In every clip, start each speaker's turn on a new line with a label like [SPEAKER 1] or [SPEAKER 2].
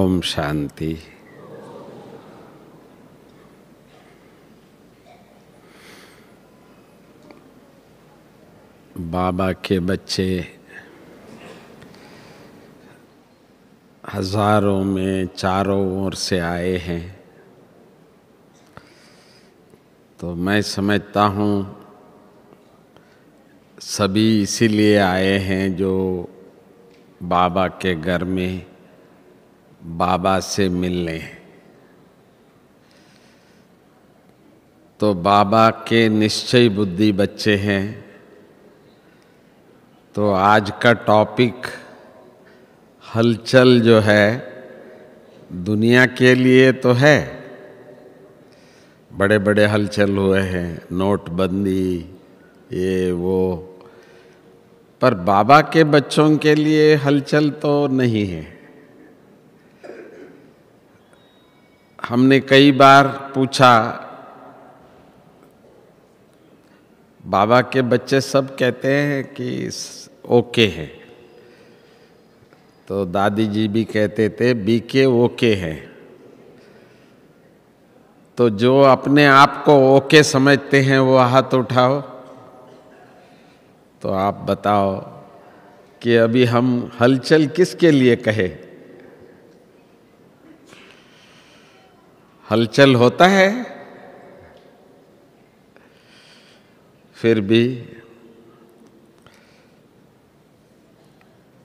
[SPEAKER 1] ओम शांति। बाबा के बच्चे हजारों में चारों ओर से आए हैं, तो मैं समझता हूँ सभी इसीलिए आए हैं जो बाबा के घर में बाबा से मिलने। तो बाबा के निश्चय बुद्धि बच्चे हैं। तो आज का टॉपिक हलचल जो है दुनिया के लिए तो है, बड़े बड़े हलचल हुए हैं, नोटबंदी ये वो, पर बाबा के बच्चों के लिए हलचल तो नहीं है। हमने कई बार पूछा, बाबा के बच्चे सब कहते हैं कि ओके है, तो दादी जी भी कहते थे बीके ओके है। तो जो अपने आप को ओके समझते हैं वो हाथ उठाओ। तो आप बताओ कि अभी हम हलचल किसके लिए कहे? हलचल होता है, फिर भी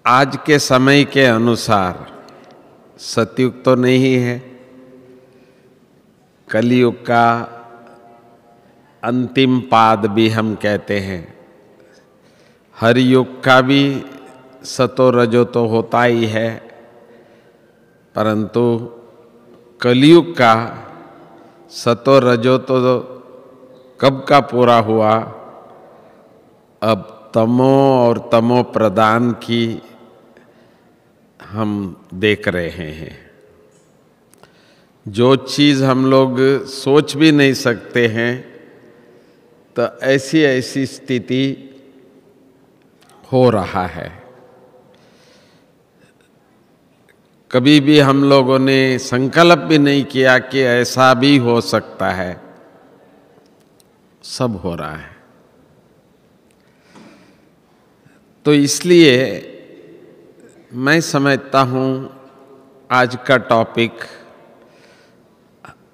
[SPEAKER 1] आज के समय के अनुसार सतयुग तो नहीं है, कलयुग का अंतिम पाद भी हम कहते हैं। हर युग का भी सतो रजो तो होता ही है, परंतु कलयुग का सतो रजो तो कब का पूरा हुआ। अब तमो और तमो प्रदान की हम देख रहे हैं। जो चीज़ हम लोग सोच भी नहीं सकते हैं, तो ऐसी ऐसी स्थिति हो रहा है। कभी भी हम लोगों ने संकल्प भी नहीं किया कि ऐसा भी हो सकता है, सब हो रहा है। तो इसलिए मैं समझता हूँ आज का टॉपिक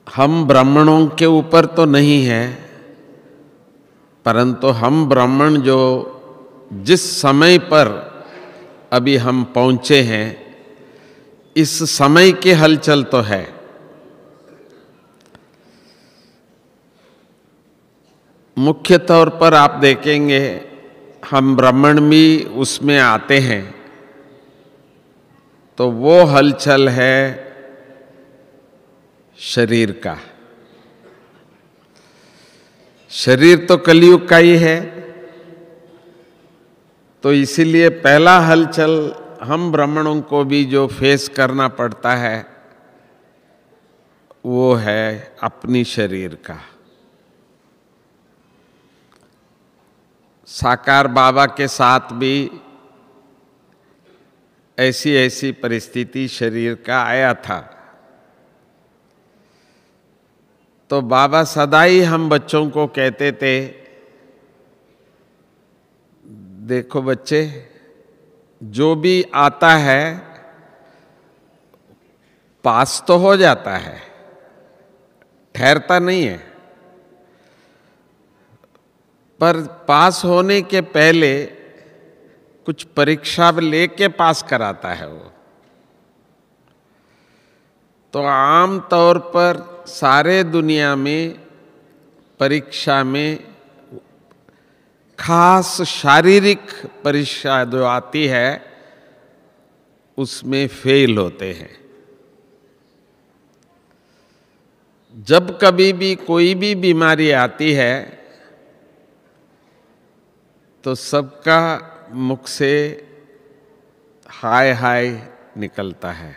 [SPEAKER 1] हम ब्राह्मणों के ऊपर तो नहीं है, परंतु हम ब्राह्मण जो जिस समय पर अभी हम पहुँचे हैं, इस समय के हलचल तो है। मुख्य तौर पर आप देखेंगे हम ब्राह्मण भी उसमें आते हैं, तो वो हलचल है शरीर का। शरीर तो कलयुग का ही है, तो इसीलिए पहला हलचल हम ब्राह्मणों को भी जो फेस करना पड़ता है वो है अपनी शरीर का। साकार बाबा के साथ भी ऐसी ऐसी परिस्थिति शरीर का आया था। तो बाबा सदा ही हम बच्चों को कहते थे, देखो बच्चे, जो भी आता है पास तो हो जाता है, ठहरता नहीं है। पर पास होने के पहले कुछ परीक्षा लेके पास कराता है वो। तो आम तौर पर सारे दुनिया में परीक्षा में खास शारीरिक परीक्षा जो आती है उसमें फेल होते हैं। जब कभी भी कोई भी बीमारी आती है तो सबका मुख से हाय हाय निकलता है।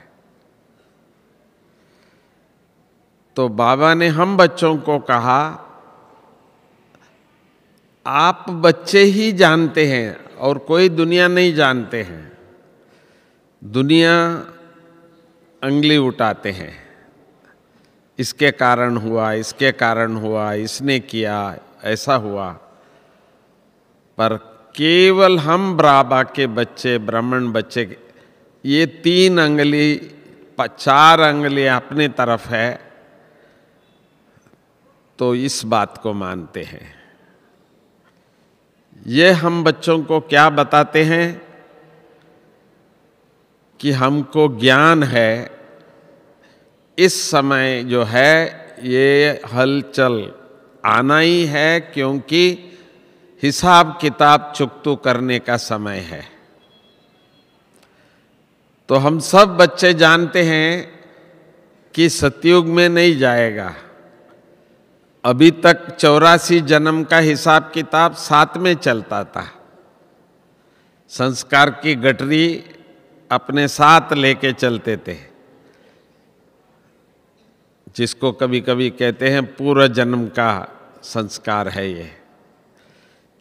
[SPEAKER 1] तो बाबा ने हम बच्चों को कहा, आप बच्चे ही जानते हैं और कोई दुनिया नहीं जानते हैं। दुनिया अंगली उठाते हैं, इसके कारण हुआ, इसके कारण हुआ, इसने किया, ऐसा हुआ। पर केवल हम बाबा के बच्चे, ब्राह्मण बच्चे, ये 3 अंगली 4 अंगली अपने तरफ है, तो इस बात को मानते हैं। ये हम बच्चों को क्या बताते हैं कि हमको ज्ञान है, इस समय जो है ये हलचल आना ही है, क्योंकि हिसाब किताब चुकतू करने का समय है। तो हम सब बच्चे जानते हैं कि सतयुग में नहीं जाएगा। अभी तक 84 जन्म का हिसाब किताब साथ में चलता था। संस्कार की गठरी अपने साथ लेके चलते थे, जिसको कभी कभी कहते हैं पूर्व जन्म का संस्कार है। ये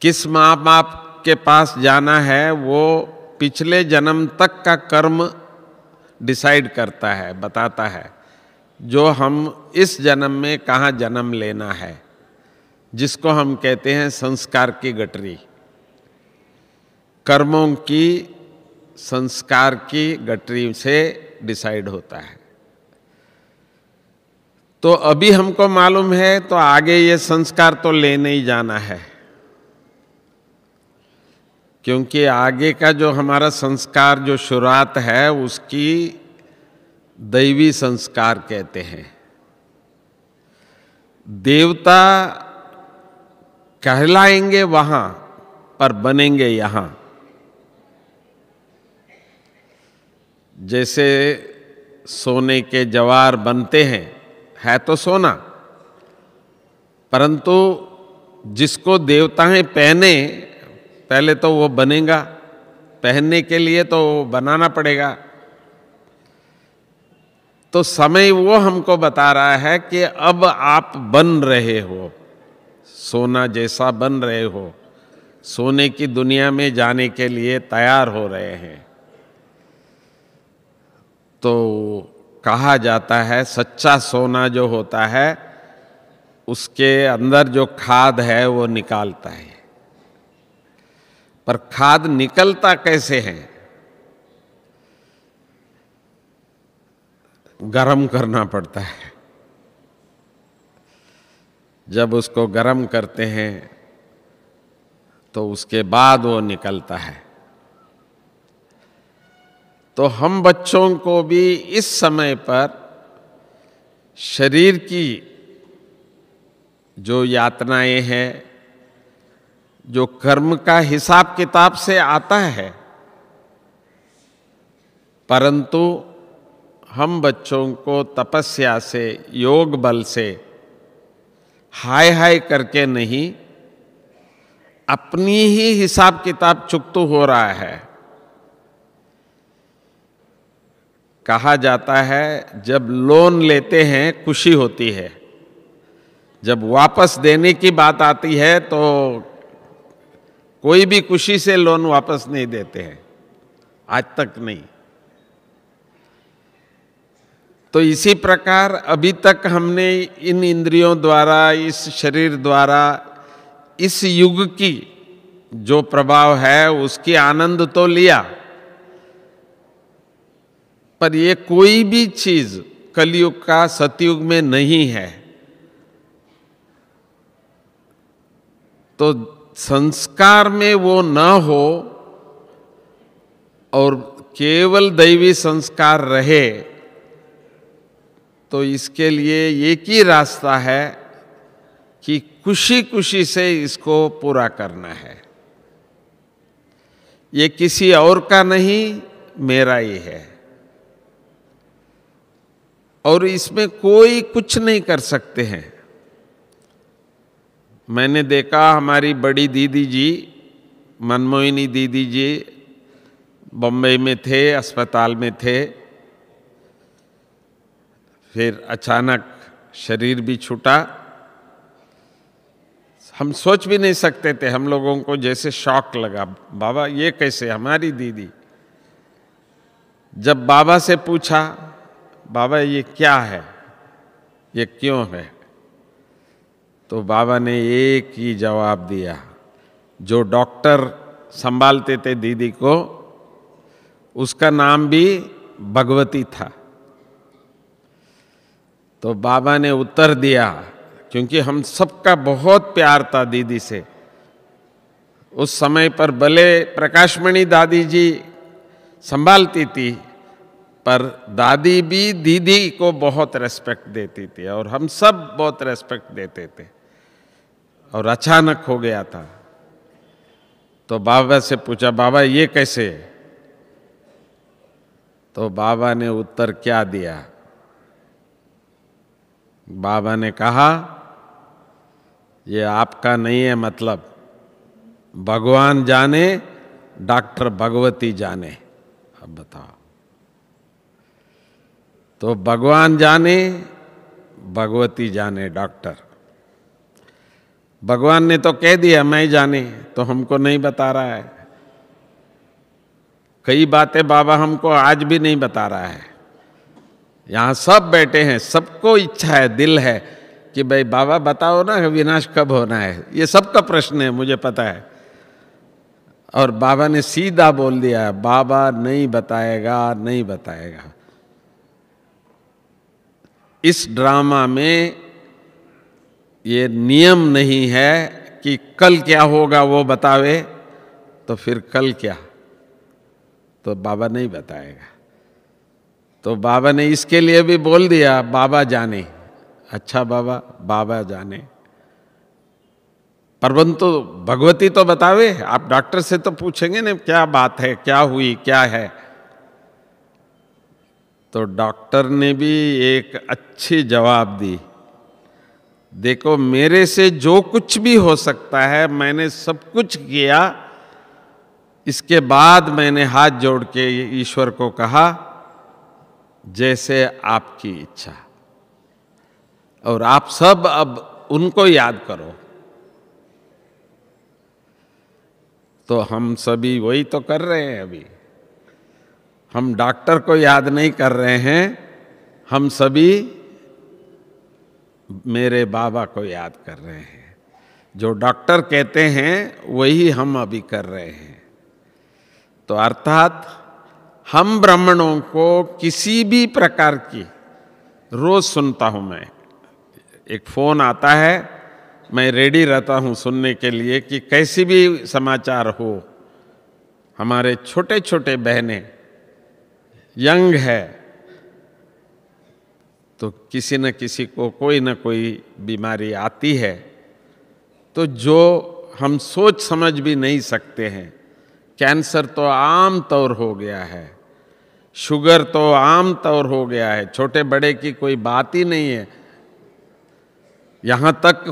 [SPEAKER 1] किस माँ बाप के पास जाना है वो पिछले जन्म तक का कर्म डिसाइड करता है, बताता है, जो हम इस जन्म में कहाँ जन्म लेना है, जिसको हम कहते हैं संस्कार की गठरी। कर्मों की संस्कार की गठरी से डिसाइड होता है। तो अभी हमको मालूम है, तो आगे ये संस्कार तो लेने ही जाना है, क्योंकि आगे का जो हमारा संस्कार जो शुरुआत है उसकी दैवी संस्कार कहते हैं। देवता कहलाएंगे वहां, पर बनेंगे यहां। जैसे सोने के जवार बनते हैं, है तो सोना, परंतु जिसको देवताएं पहने, पहले तो वो बनेगा, पहनने के लिए तो बनाना पड़ेगा। तो समय वो हमको बता रहा है कि अब आप बन रहे हो, सोना जैसा बन रहे हो, सोने की दुनिया में जाने के लिए तैयार हो रहे हैं। तो कहा जाता है सच्चा सोना जो होता है उसके अंदर जो खाद है वो निकालता है। पर खाद निकलता कैसे है? गरम करना पड़ता है। जब उसको गरम करते हैं तो उसके बाद वो निकलता है। तो हम बच्चों को भी इस समय पर शरीर की जो यातनाएं हैं, जो कर्म का हिसाब किताब से आता है, परंतु हम बच्चों को तपस्या से, योग बल से हाय हाय करके नहीं, अपनी ही हिसाब किताब चुकतू हो रहा है। कहा जाता है जब लोन लेते हैं खुशी होती है, जब वापस देने की बात आती है तो कोई भी खुशी से लोन वापस नहीं देते हैं, आज तक नहीं। तो इसी प्रकार अभी तक हमने इन इंद्रियों द्वारा, इस शरीर द्वारा, इस युग की जो प्रभाव है उसकी आनंद तो लिया, पर ये कोई भी चीज कलयुग का सतयुग में नहीं है। तो संस्कार में वो न हो और केवल दैवी संस्कार रहे, तो इसके लिए एक ही रास्ता है कि खुशी खुशी से इसको पूरा करना है। ये किसी और का नहीं, मेरा ही है। और इसमें कोई कुछ नहीं कर सकते हैं। मैंने देखा हमारी बड़ी दीदी जी, मनमोहिनी दीदी जी, बम्बई में थे, अस्पताल में थे, फिर अचानक शरीर भी छूटा। हम सोच भी नहीं सकते थे, हम लोगों को जैसे शॉक लगा, बाबा ये कैसे, हमारी दीदी। जब बाबा से पूछा बाबा ये क्या है, ये क्यों है? तो बाबा ने एक ही जवाब दिया। जो डॉक्टर संभालते थे दीदी को, उसका नाम भी भगवती था। तो बाबा ने उत्तर दिया, क्योंकि हम सबका बहुत प्यार था दीदी से। उस समय पर भले प्रकाशमणि दादी जी संभालती थी, पर दादी भी दीदी को बहुत रेस्पेक्ट देती थी और हम सब बहुत रेस्पेक्ट देते थे। और अचानक हो गया था। तो बाबा से पूछा, बाबा ये कैसे? तो बाबा ने उत्तर क्या दिया? बाबा ने कहा, ये आपका नहीं है मतलब, भगवान जाने, डॉक्टर भगवती जाने। अब बताओ। तो भगवान जाने, भगवती जाने, डॉक्टर। भगवान ने तो कह दिया मैं जाने, तो हमको नहीं बता रहा है। कई बातें बाबा हमको आज भी नहीं बता रहा है। यहां सब बैठे हैं, सबको इच्छा है, दिल है कि भाई बाबा बताओ ना विनाश कब होना है। ये सबका प्रश्न है, मुझे पता है। और बाबा ने सीधा बोल दिया, बाबा नहीं बताएगा, नहीं बताएगा। इस ड्रामा में ये नियम नहीं है कि कल क्या होगा वो बतावे, तो फिर कल क्या, तो बाबा नहीं बताएगा। तो बाबा ने इसके लिए भी बोल दिया, बाबा जाने। अच्छा बाबा, बाबा जाने, परंतु भगवती तो बतावे। आप डॉक्टर से तो पूछेंगे ना क्या बात है, क्या हुई, क्या है। तो डॉक्टर ने भी एक अच्छी जवाब दी, देखो मेरे से जो कुछ भी हो सकता है मैंने सब कुछ किया। इसके बाद मैंने हाथ जोड़ के ईश्वर को कहा, जैसे आपकी इच्छा। और आप सब अब उनको याद करो। तो हम सभी वही तो कर रहे हैं अभी। हम डॉक्टर को याद नहीं कर रहे हैं, हम सभी मेरे बाबा को याद कर रहे हैं। जो डॉक्टर कहते हैं वही हम अभी कर रहे हैं। तो अर्थात हम ब्राह्मणों को किसी भी प्रकार की, रोज सुनता हूं मैं, एक फोन आता है, मैं रेडी रहता हूं सुनने के लिए कि कैसी भी समाचार हो। हमारे छोटे छोटे बहनें यंग है, तो किसी न किसी को कोई न कोई बीमारी आती है, तो जो हम सोच समझ भी नहीं सकते हैं। कैंसर तो आम तौर हो गया है, शुगर तो आम तौर हो गया है, छोटे बड़े की कोई बात ही नहीं है। यहां तक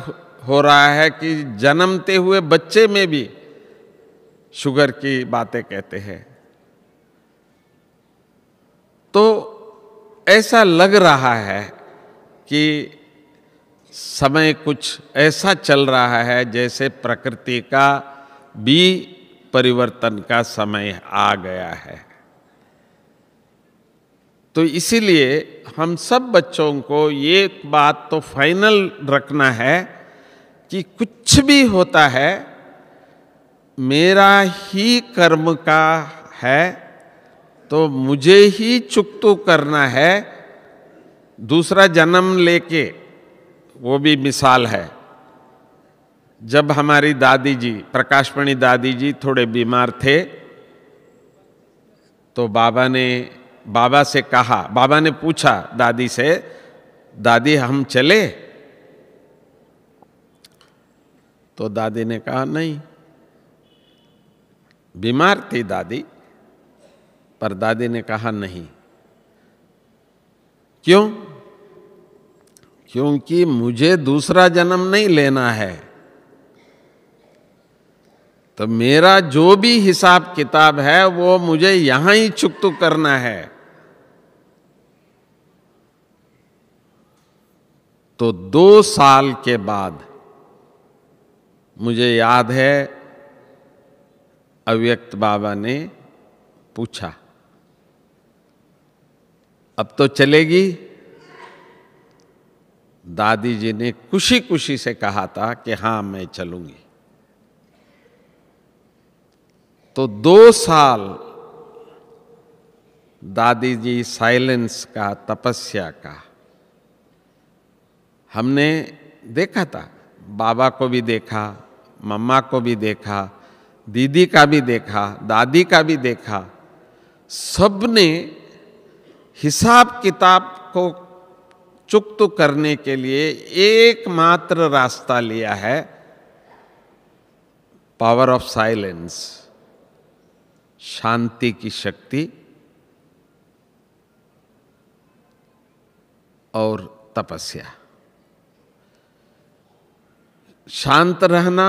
[SPEAKER 1] हो रहा है कि जन्मते हुए बच्चे में भी शुगर की बातें कहते हैं। तो ऐसा लग रहा है कि समय कुछ ऐसा चल रहा है जैसे प्रकृति का भी परिवर्तन का समय आ गया है। तो इसीलिए हम सब बच्चों को ये बात तो फाइनल रखना है कि कुछ भी होता है मेरा ही कर्म का है, तो मुझे ही चुकतू करना है। दूसरा जन्म लेके, वो भी मिसाल है। जब हमारी दादी जी, प्रकाशमणि दादी जी थोड़े बीमार थे, तो बाबा से कहा, बाबा ने पूछा दादी से, दादी हम चले? तो दादी ने कहा नहीं। बीमार थी दादी, पर दादी ने कहा नहीं। क्यों? क्योंकि मुझे दूसरा जन्म नहीं लेना है। तो मेरा जो भी हिसाब किताब है वो मुझे यहां ही चुकतू करना है। तो 2 साल के बाद मुझे याद है अव्यक्त बाबा ने पूछा, अब तो चलेगी। दादी जी ने खुशी खुशी से कहा था कि हाँ मैं चलूंगी। तो 2 साल दादी जी साइलेंस का, तपस्या का हमने देखा था। बाबा को भी देखा, मम्मा को भी देखा, दीदी का भी देखा, दादी का भी देखा। सबने हिसाब किताब को चुक्त करने के लिए एकमात्र रास्ता लिया है, पावर ऑफ साइलेंस, शांति की शक्ति और तपस्या। शांत रहना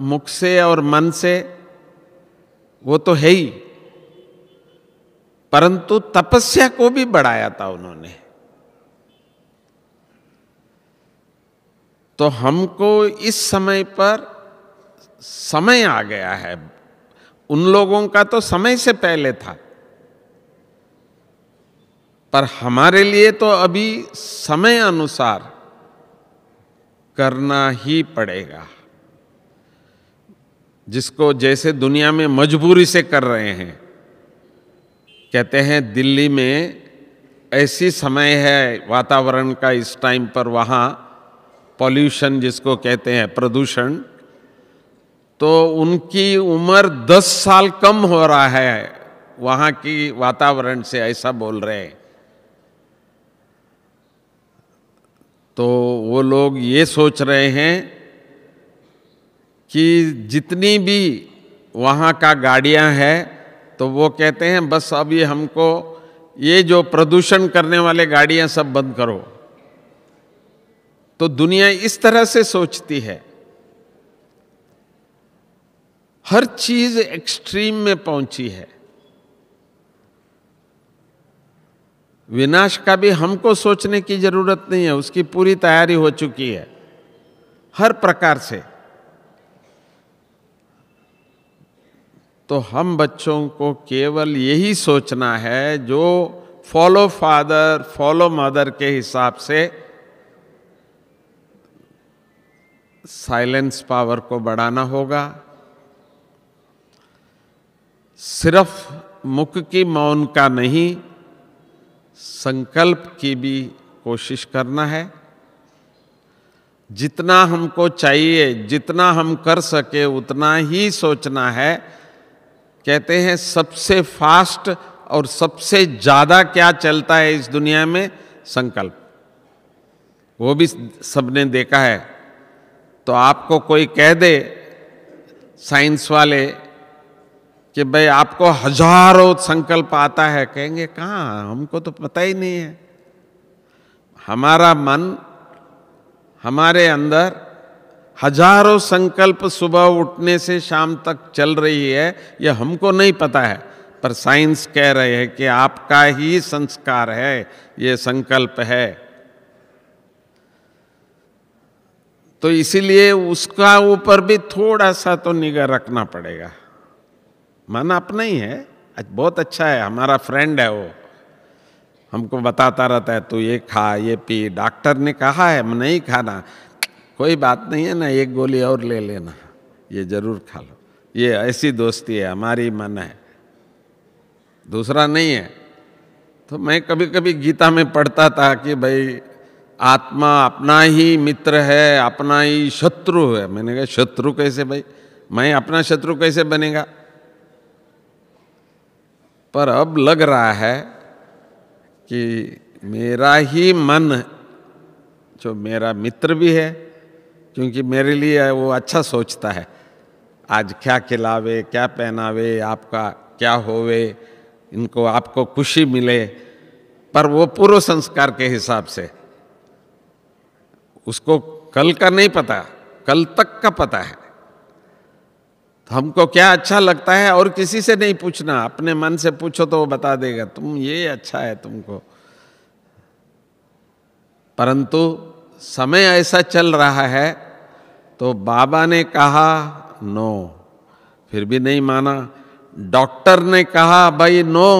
[SPEAKER 1] मुख से और मन से वो तो है ही, परंतु तपस्या को भी बढ़ाया था उन्होंने। तो हमको इस समय पर समय आ गया है। उन लोगों का तो समय से पहले था, पर हमारे लिए तो अभी समय अनुसार करना ही पड़ेगा। जिसको जैसे दुनिया में मजबूरी से कर रहे हैं। कहते हैं दिल्ली में ऐसी समय है वातावरण का इस टाइम पर, वहाँ पॉल्यूशन जिसको कहते हैं, प्रदूषण, तो उनकी उम्र 10 साल कम हो रहा है वहाँ की वातावरण से, ऐसा बोल रहे हैं। तो वो लोग ये सोच रहे हैं कि जितनी भी वहाँ का गाड़ियाँ हैं, तो वो कहते हैं बस अब ये हमको ये जो प्रदूषण करने वाले गाड़ियाँ सब बंद करो। तो दुनिया इस तरह से सोचती है। हर चीज एक्सट्रीम में पहुंची है। विनाश का भी हमको सोचने की जरूरत नहीं है, उसकी पूरी तैयारी हो चुकी है हर प्रकार से। तो हम बच्चों को केवल यही सोचना है, जो फॉलो फादर फॉलो मदर के हिसाब से साइलेंस पावर को बढ़ाना होगा। सिर्फ मुख की मौन का नहीं, संकल्प की भी कोशिश करना है। जितना हमको चाहिए, जितना हम कर सके उतना ही सोचना है। कहते हैं सबसे फास्ट और सबसे ज्यादा क्या चलता है इस दुनिया में? संकल्प। वो भी सबने देखा है। तो आपको कोई कह दे, साइंस वाले, कि भाई आपको हजारों संकल्प आता है, कहेंगे कहाँ, हमको तो पता ही नहीं है। हमारा मन, हमारे अंदर हजारों संकल्प सुबह उठने से शाम तक चल रही है, यह हमको नहीं पता है। पर साइंस कह रहे हैं कि आपका ही संस्कार है, ये संकल्प है। तो इसीलिए उसका ऊपर भी थोड़ा सा तो निगाह रखना पड़ेगा। मन अपना ही है, बहुत अच्छा है, हमारा फ्रेंड है वो, हमको बताता रहता है तू ये खा ये पी, डॉक्टर ने कहा है नहीं खाना, कोई बात नहीं है ना, एक गोली और ले लेना, ये जरूर खा लो। ये ऐसी दोस्ती है हमारी, मन है, दूसरा नहीं है। तो मैं कभी कभी गीता में पढ़ता था कि भाई आत्मा अपना ही मित्र है, अपना ही शत्रु है। मैंने कहा शत्रु कैसे भाई, मैं अपना शत्रु कैसे बनेगा? पर अब लग रहा है कि मेरा ही मन जो मेरा मित्र भी है, क्योंकि मेरे लिए वो अच्छा सोचता है। आज क्या खिलावे, क्या पहनावे, आपका क्या होवे, इनको आपको खुशी मिले, पर वो पूर्व संस्कार के हिसाब से। उसको कल का नहीं पता, कल तक का पता है। तो हमको क्या अच्छा लगता है और किसी से नहीं पूछना, अपने मन से पूछो तो वो बता देगा, तुम ये अच्छा है तुमको। परंतु समय ऐसा चल रहा है, तो बाबा ने कहा नो, फिर भी नहीं माना। डॉक्टर ने कहा भाई नो,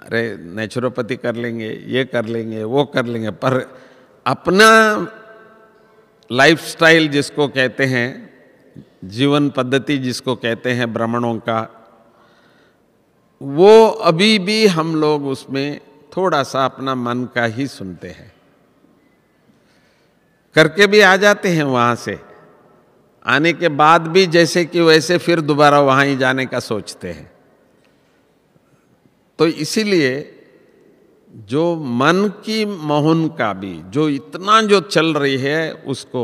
[SPEAKER 1] अरे नेचुरोपैथी कर लेंगे, ये कर लेंगे, वो कर लेंगे, पर अपना लाइफस्टाइल जिसको कहते हैं, जीवन पद्धति जिसको कहते हैं ब्राह्मणों का, वो अभी भी हम लोग उसमें थोड़ा सा अपना मन का ही सुनते हैं, करके भी आ जाते हैं वहां से, आने के बाद भी जैसे कि वैसे फिर दोबारा वहां ही जाने का सोचते हैं। तो इसीलिए जो मन की मोहन का भी जो इतना जो चल रही है, उसको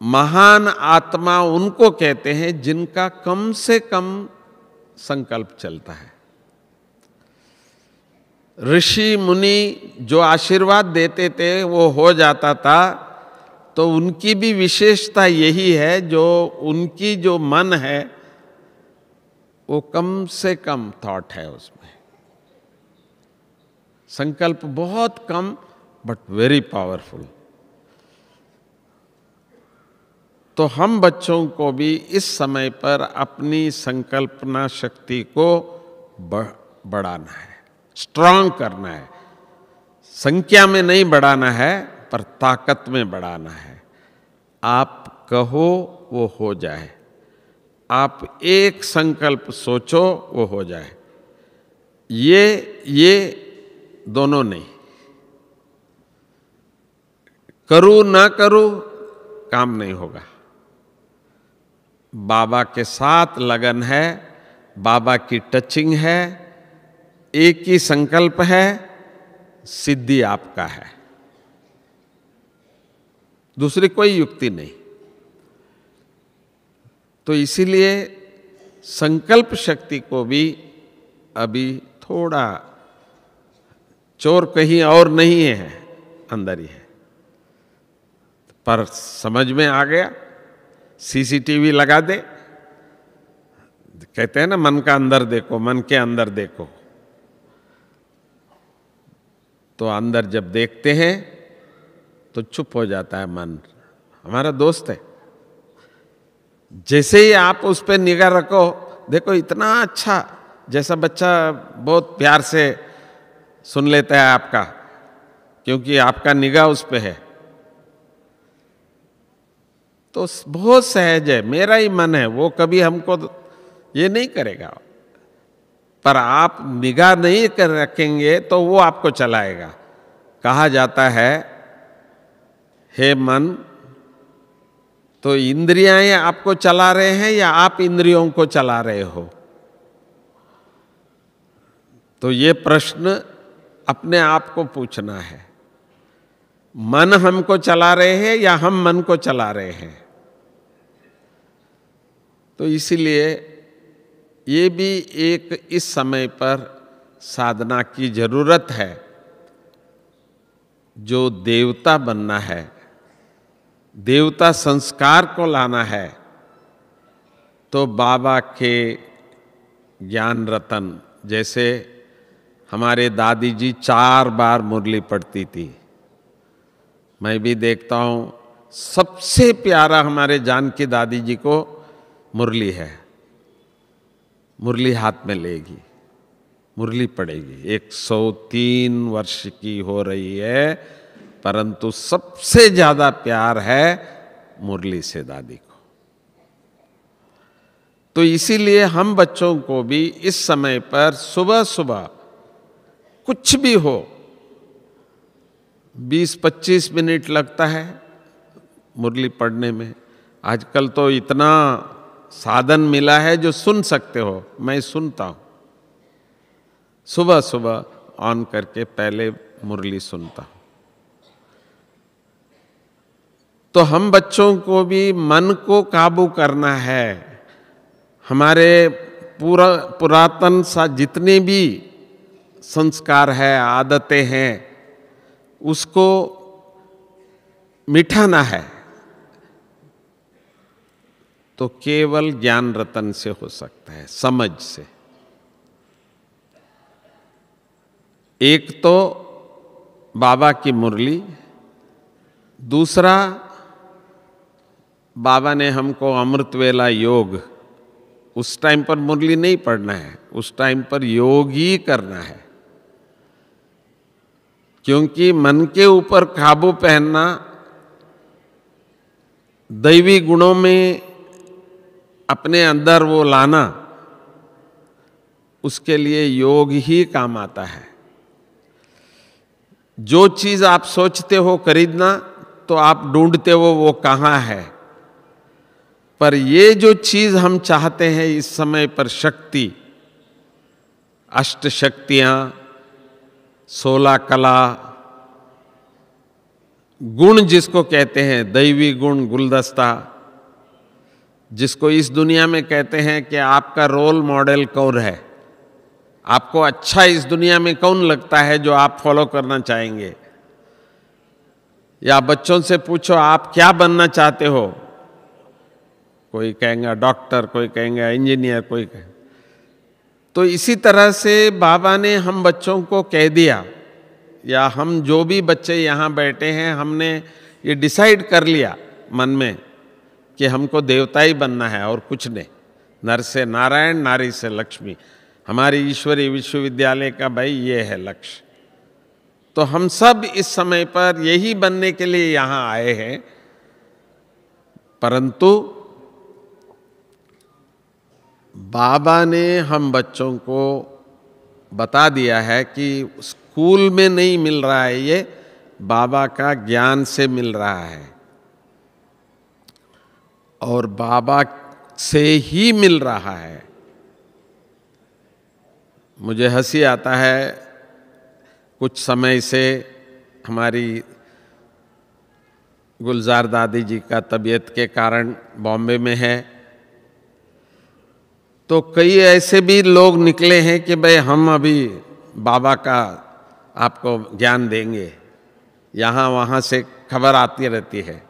[SPEAKER 1] महान आत्मा उनको कहते हैं जिनका कम से कम संकल्प चलता है। ऋषि मुनि जो आशीर्वाद देते थे वो हो जाता था, तो उनकी भी विशेषता यही है, जो उनकी जो मन है वो कम से कम थॉट है, उसमें संकल्प बहुत कम बट वेरी पावरफुल। तो हम बच्चों को भी इस समय पर अपनी संकल्पना शक्ति को बढ़ाना है, स्ट्रांग करना है। संख्या में नहीं बढ़ाना है, पर ताकत में बढ़ाना है। आप कहो वो हो जाए, आप एक संकल्प सोचो वो हो जाए। ये दोनों नहीं, करूं ना करूं काम नहीं होगा। बाबा के साथ लगन है, बाबा की टचिंग है, एक ही संकल्प है, सिद्धि आपका है, दूसरी कोई युक्ति नहीं। तो इसीलिए संकल्प शक्ति को भी अभी थोड़ा, चोर कहीं और नहीं है, अंदर ही है। पर समझ में आ गया, सीसीटीवी लगा दे, कहते हैं ना मन का अंदर देखो, मन के अंदर देखो। तो अंदर जब देखते हैं तो चुप हो जाता है मन। हमारा दोस्त है, जैसे ही आप उस पर निगाह रखो, देखो इतना अच्छा, जैसा बच्चा बहुत प्यार से सुन लेता है आपका, क्योंकि आपका निगाह उस पे है। तो बहुत सहज है, मेरा ही मन है, वो कभी हमको ये नहीं करेगा। पर आप निगाह नहीं कर रखेंगे तो वो आपको चलाएगा। कहा जाता है, हे मन, तो इंद्रियां आपको चला रहे हैं या आप इंद्रियों को चला रहे हो? तो ये प्रश्न अपने आप को पूछना है। मन हमको चला रहे हैं या हम मन को चला रहे हैं? तो इसीलिए ये भी एक इस समय पर साधना की जरूरत है। जो देवता बनना है, देवता संस्कार को लाना है, तो बाबा के ज्ञान रतन, जैसे हमारे दादी जी 4 बार मुरली पढ़ती थी, मैं भी देखता हूं, सबसे प्यारा हमारे जानकी दादी जी को मुरली है। मुरली हाथ में लेगी, मुरली पड़ेगी। 103 वर्ष की हो रही है, परंतु सबसे ज्यादा प्यार है मुरली से दादी को। तो इसीलिए हम बच्चों को भी इस समय पर सुबह सुबह कुछ भी हो, 20-25 मिनट लगता है मुरली पढ़ने में। आजकल तो इतना साधन मिला है जो सुन सकते हो। मैं सुनता हूं, सुबह सुबह ऑन करके पहले मुरली सुनता हूं। तो हम बच्चों को भी मन को काबू करना है। हमारे पुरातन सा जितने भी संस्कार है, आदतें हैं, उसको मिटाना है। तो केवल ज्ञान रतन से हो सकता है, समझ से। एक तो बाबा की मुरली, दूसरा बाबा ने हमको अमृत वेला योग उस टाइम पर मुरली नहीं पढ़ना है, उस टाइम पर योग ही करना है। क्योंकि मन के ऊपर काबू पहनना, दैवी गुणों में अपने अंदर वो लाना, उसके लिए योग ही काम आता है। जो चीज आप सोचते हो खरीदना, तो आप ढूंढते हो वो कहाँ है। पर ये जो चीज हम चाहते हैं इस समय पर, शक्ति, अष्ट शक्तियां, 16 कला, गुण जिसको कहते हैं, दैवी गुण गुलदस्ता, जिसको इस दुनिया में कहते हैं कि आपका रोल मॉडल कौन है, आपको अच्छा इस दुनिया में कौन लगता है जो आप फॉलो करना चाहेंगे। या बच्चों से पूछो आप क्या बनना चाहते हो, कोई कहेंगे डॉक्टर, कोई कहेंगे इंजीनियर, कोई कहेंगे। तो इसी तरह से बाबा ने हम बच्चों को कह दिया, या हम जो भी बच्चे यहाँ बैठे हैं, हमने ये डिसाइड कर लिया मन में कि हमको देवता ही बनना है और कुछ नहीं। नर से नारायण, नारी से लक्ष्मी, हमारी ईश्वरीय विश्वविद्यालय का भाई ये है लक्ष्य। तो हम सब इस समय पर यही बनने के लिए यहाँ आए हैं। परंतु बाबा ने हम बच्चों को बता दिया है कि स्कूल में नहीं मिल रहा है, ये बाबा का ज्ञान से मिल रहा है और बाबा से ही मिल रहा है। मुझे हंसी आता है, कुछ समय से हमारी गुलजार दादी जी का तबीयत के कारण बॉम्बे में है, तो कई ऐसे भी लोग निकले हैं कि भाई हम अभी बाबा का आपको ज्ञान देंगे। यहाँ वहाँ से खबर आती रहती है,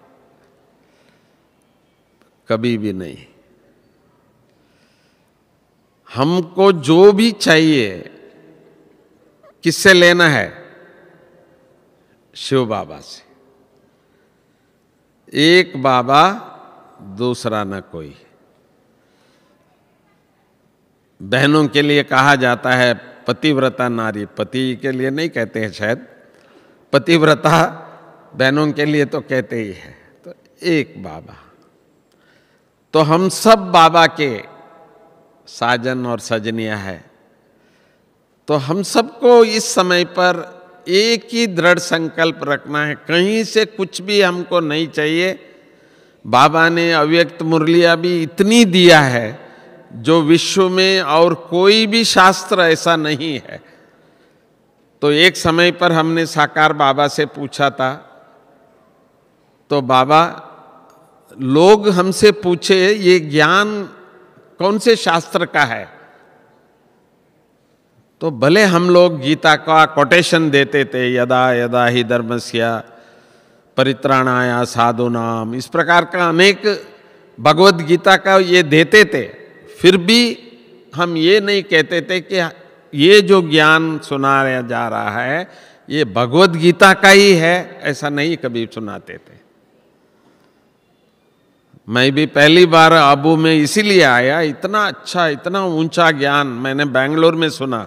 [SPEAKER 1] कभी भी नहीं। हमको जो भी चाहिए किससे लेना है? शिव बाबा से। एक बाबा, दूसरा न कोई। बहनों के लिए कहा जाता है पतिव्रता नारी, पति के लिए नहीं कहते हैं शायद, पतिव्रता बहनों के लिए तो कहते ही है। तो एक बाबा, तो हम सब बाबा के साजन और सजनिया है। तो हम सबको इस समय पर एक ही दृढ़ संकल्प रखना है, कहीं से कुछ भी हमको नहीं चाहिए। बाबा ने अव्यक्त मुरलिया भी इतनी दिया है जो विश्व में और कोई भी शास्त्र ऐसा नहीं है। तो एक समय पर हमने साकार बाबा से पूछा था, तो बाबा, लोग हमसे पूछे ये ज्ञान कौन से शास्त्र का है, तो भले हम लोग गीता का कोटेशन देते थे, यदा यदा ही धर्मस्य परित्राणाय साधूनाम, इस प्रकार का अनेक भगवत गीता का ये देते थे। फिर भी हम ये नहीं कहते थे कि ये जो ज्ञान सुनाया जा रहा है ये भगवत गीता का ही है, ऐसा नहीं कभी सुनाते थे। मैं भी पहली बार आबू में इसीलिए आया, इतना अच्छा, इतना ऊंचा ज्ञान मैंने बेंगलोर में सुना।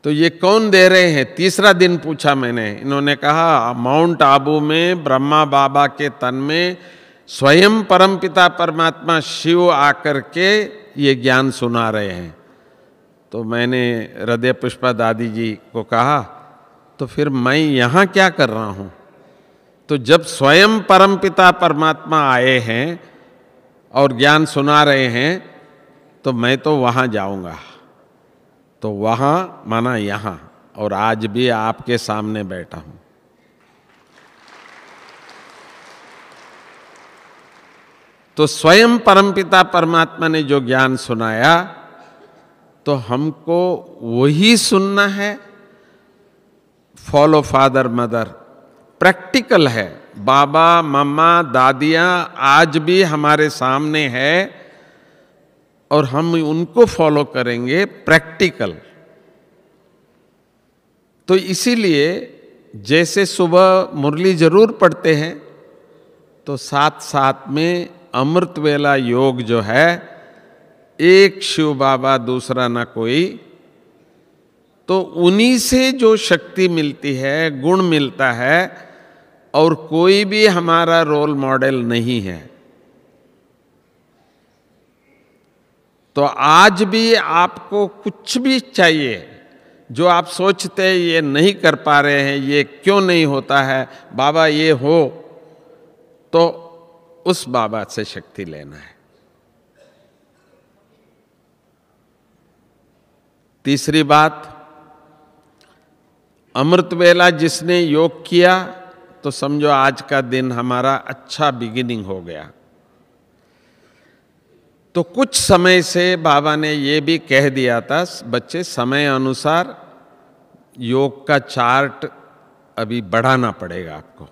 [SPEAKER 1] तो ये कौन दे रहे हैं? तीसरा दिन पूछा मैंने, इन्होंने कहा माउंट आबू में ब्रह्मा बाबा के तन में स्वयं परमपिता परमात्मा शिव आकर के ये ज्ञान सुना रहे हैं। तो मैंने हृदय पुष्पा दादी जी को कहा, तो फिर मैं यहाँ क्या कर रहा हूँ? तो जब स्वयं परमपिता परमात्मा आए हैं और ज्ञान सुना रहे हैं, तो मैं तो वहाँ जाऊँगा। तो वहाँ माना यहाँ, और आज भी आपके सामने बैठा हूँ। तो स्वयं परमपिता परमात्मा ने जो ज्ञान सुनाया, तो हमको वही सुनना है। फॉलो फादर मदर, प्रैक्टिकल है। बाबा मम्मा दादियाँ आज भी हमारे सामने है और हम उनको फॉलो करेंगे, प्रैक्टिकल। तो इसीलिए जैसे सुबह मुरली जरूर पढ़ते हैं, तो साथ साथ में अमृत वेला योग जो है एक शिव बाबा दूसरा ना कोई, तो उन्हीं से जो शक्ति मिलती है, गुण मिलता है, और कोई भी हमारा रोल मॉडल नहीं है। तो आज भी आपको कुछ भी चाहिए जो आप सोचते हैं ये नहीं कर पा रहे हैं, ये क्यों नहीं होता है, बाबा ये हो, तो उस बाबा से शक्ति लेना है। तीसरी बात, अमृत वेला जिसने योग किया तो समझो आज का दिन हमारा अच्छा बिगिनिंग हो गया। तो कुछ समय से बाबा ने ये भी कह दिया था, बच्चे समय अनुसार योग का चार्ट अभी बढ़ाना पड़ेगा आपको।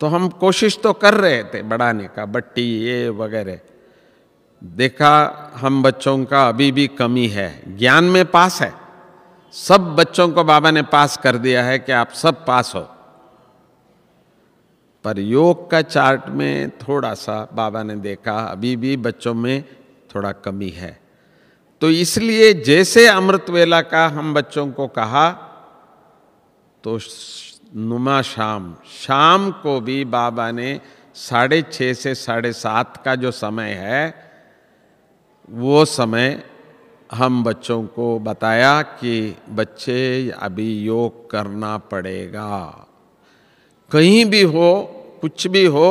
[SPEAKER 1] तो हम कोशिश तो कर रहे थे बढ़ाने का, बट्टी ये वगैरह। देखा हम बच्चों का अभी भी कमी है, ज्ञान में पास है, सब बच्चों को बाबा ने पास कर दिया है कि आप सब पास हो, पर योग का चार्ट में थोड़ा सा बाबा ने देखा अभी भी बच्चों में थोड़ा कमी है। तो इसलिए जैसे अमृत वेला का हम बच्चों को कहा, तो नुमा शाम को भी बाबा ने 6:30 से 7:30 का जो समय है, वो समय हम बच्चों को बताया कि बच्चे अभी योग करना पड़ेगा। कहीं भी हो, कुछ भी हो,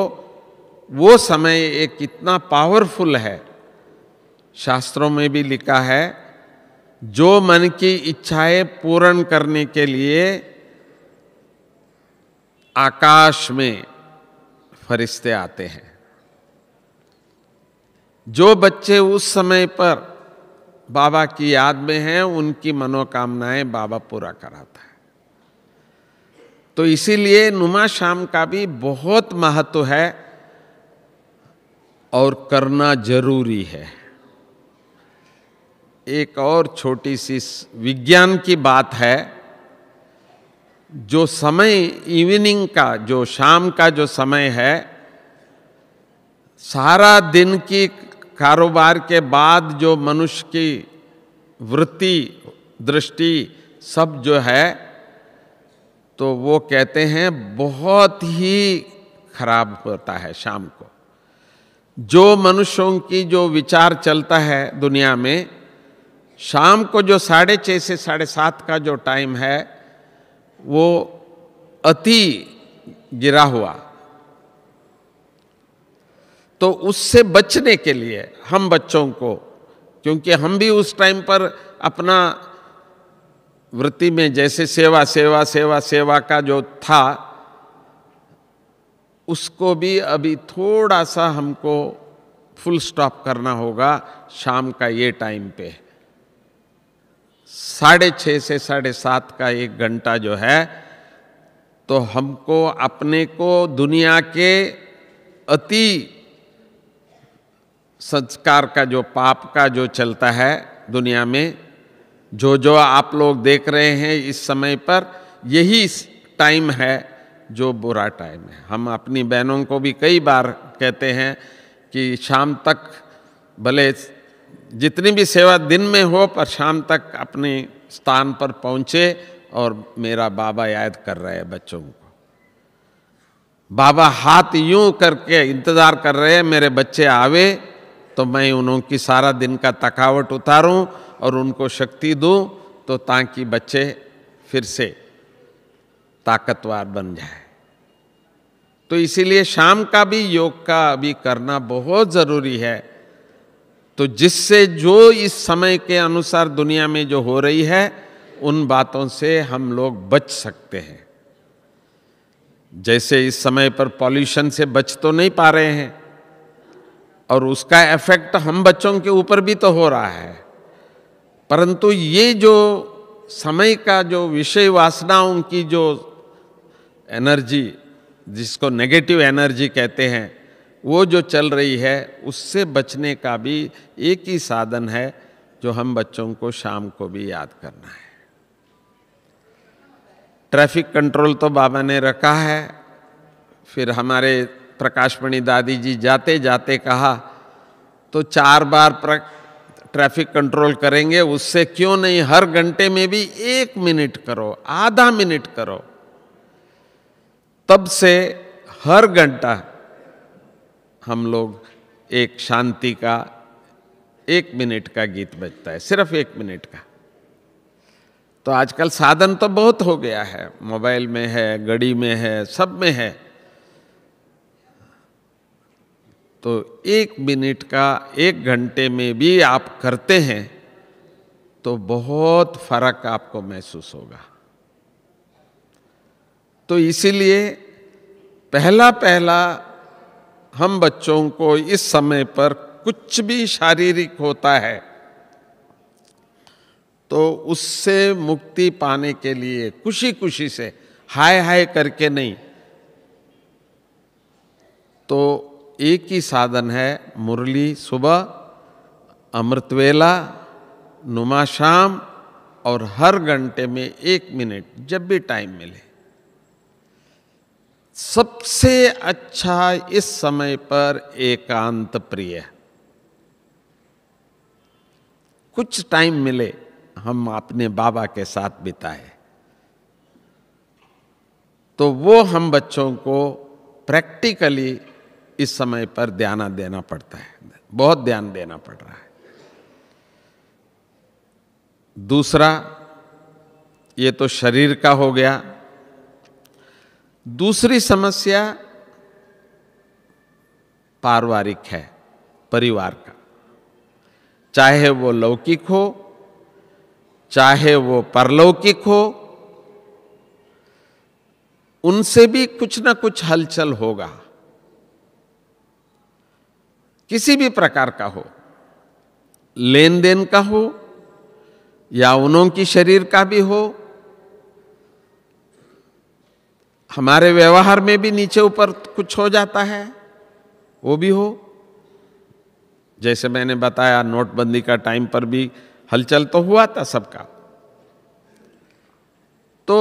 [SPEAKER 1] वो समय एक इतना पावरफुल है। शास्त्रों में भी लिखा है, जो मन की इच्छाएं पूर्ण करने के लिए आकाश में फरिश्ते आते हैं। जो बच्चे उस समय पर बाबा की याद में हैं, उनकी मनोकामनाएं बाबा पूरा कराता है। तो इसीलिए नुमा शाम का भी बहुत महत्व है और करना जरूरी है। एक और छोटी सी विज्ञान की बात है, जो समय इवनिंग का, जो शाम का जो समय है, सारा दिन की कारोबार के बाद जो मनुष्य की वृत्ति, दृष्टि सब जो है, तो वो कहते हैं बहुत ही खराब होता है शाम को। जो मनुष्यों की जो विचार चलता है दुनिया में, शाम को जो 6:30 से 7:30 का जो टाइम है, वो अति गिरा हुआ। तो उससे बचने के लिए हम बच्चों को, क्योंकि हम भी उस टाइम पर अपना वृत्ति में जैसे सेवा सेवा सेवा सेवा का जो था, उसको भी अभी थोड़ा सा हमको फुल स्टॉप करना होगा। शाम का ये टाइम पे 6:30 से 7:30 का 1 घंटा जो है, तो हमको अपने को दुनिया के अति संस्कार का, जो पाप का जो चलता है दुनिया में, जो आप लोग देख रहे हैं इस समय पर, यही टाइम है जो बुरा टाइम है। हम अपनी बहनों को भी कई बार कहते हैं कि शाम तक भले जितनी भी सेवा दिन में हो, पर शाम तक अपने स्थान पर पहुंचे, और मेरा बाबा याद कर रहे हैं बच्चों को। बाबा हाथ यूं करके इंतजार कर रहे हैं मेरे बच्चे आवे, तो मैं उनकी सारा दिन का थकावट उतारूं और उनको शक्ति दूं, तो ताकि बच्चे फिर से ताकतवर बन जाए। तो इसीलिए शाम का भी योग का अभी करना बहुत जरूरी है। तो जिससे जो इस समय के अनुसार दुनिया में जो हो रही है, उन बातों से हम लोग बच सकते हैं। जैसे इस समय पर पॉल्यूशन से बच तो नहीं पा रहे हैं, और उसका इफेक्ट हम बच्चों के ऊपर भी तो हो रहा है, परंतु ये जो समय का जो विषय वासनाओं की जो एनर्जी, जिसको नेगेटिव एनर्जी कहते हैं, वो जो चल रही है, उससे बचने का भी एक ही साधन है, जो हम बच्चों को शाम को भी याद करना है। ट्रैफिक कंट्रोल तो बाबा ने रखा है। फिर हमारे प्रकाशमणि दादी जी जाते जाते कहा तो 4 बार ट्रैफिक कंट्रोल करेंगे, उससे क्यों नहीं हर घंटे में भी 1 मिनट करो, आधा मिनट करो। तब से हर घंटा हम लोग एक शांति का 1 मिनट का गीत बजता है, सिर्फ 1 मिनट का। तो आजकल साधन तो बहुत हो गया है, मोबाइल में है, घड़ी में है, सब में है। तो 1 मिनट का 1 घंटे में भी आप करते हैं तो बहुत फर्क आपको महसूस होगा। तो इसीलिए पहला हम बच्चों को इस समय पर कुछ भी शारीरिक होता है तो उससे मुक्ति पाने के लिए खुशी खुशी से, हाय हाय करके नहीं, तो एक ही साधन है, मुरली सुबह, अमृतवेला, नुमा शाम, और हर घंटे में 1 मिनट जब भी टाइम मिले। सबसे अच्छा इस समय पर एकांत प्रिय। कुछ टाइम मिले हम अपने बाबा के साथ बिताए, तो वो हम बच्चों को प्रैक्टिकली इस समय पर ध्यान देना पड़ता है, बहुत ध्यान देना पड़ रहा है। दूसरा, ये तो शरीर का हो गया। दूसरी समस्या पारिवारिक है, परिवार का, चाहे वो लौकिक हो चाहे वो परलौकिक हो, उनसे भी कुछ ना कुछ हलचल होगा, किसी भी प्रकार का हो, लेन देन का हो या उन्हों की शरीर का भी हो, हमारे व्यवहार में भी नीचे ऊपर कुछ हो जाता है, वो भी हो। जैसे मैंने बताया, नोटबंदी का टाइम पर भी हलचल तो हुआ था सबका। तो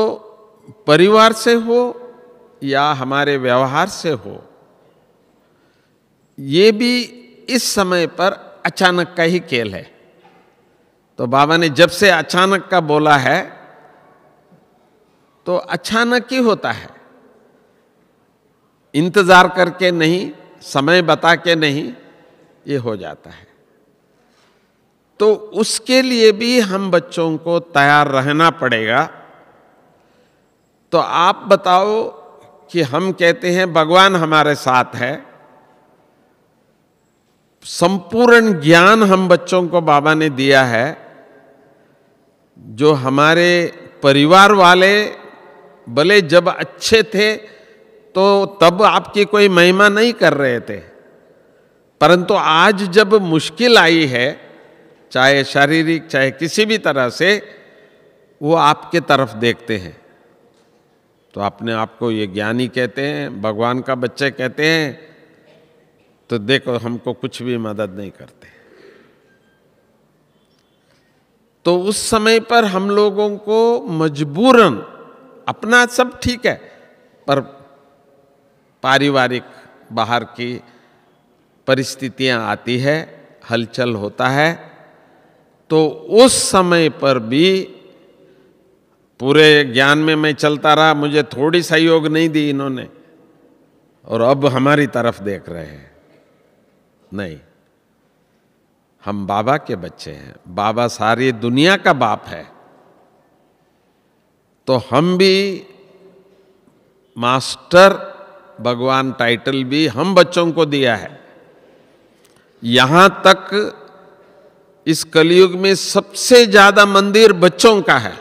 [SPEAKER 1] परिवार से हो या हमारे व्यवहार से हो, ये भी इस समय पर अचानक का ही खेल है। तो बाबा ने जब से अचानक का बोला है तो अचानक ही होता है, इंतजार करके नहीं, समय बता के नहीं, ये हो जाता है। तो उसके लिए भी हम बच्चों को तैयार रहना पड़ेगा। तो आप बताओ कि हम कहते हैं भगवान हमारे साथ है, संपूर्ण ज्ञान हम बच्चों को बाबा ने दिया है, जो हमारे परिवार वाले भले जब अच्छे थे तो तब आपकी कोई महिमा नहीं कर रहे थे, परंतु आज जब मुश्किल आई है, चाहे शारीरिक चाहे किसी भी तरह से, वो आपके तरफ देखते हैं। तो अपने आप को ये ज्ञानी कहते हैं, भगवान का बच्चे कहते हैं, तो देखो हमको कुछ भी मदद नहीं करते। तो उस समय पर हम लोगों को मजबूरन, अपना सब ठीक है पर पारिवारिक बाहर की परिस्थितियां आती है, हलचल होता है, तो उस समय पर भी पूरे ज्ञान में मैं चलता रहा, मुझे थोड़ी सहयोग नहीं दी इन्होंने, और अब हमारी तरफ देख रहे हैं। नहीं, हम बाबा के बच्चे हैं, बाबा सारी दुनिया का बाप है, तो हम भी मास्टर भगवान टाइटल भी हम बच्चों को दिया है। यहां तक इस कलयुग में सबसे ज्यादा मंदिर बच्चों का है,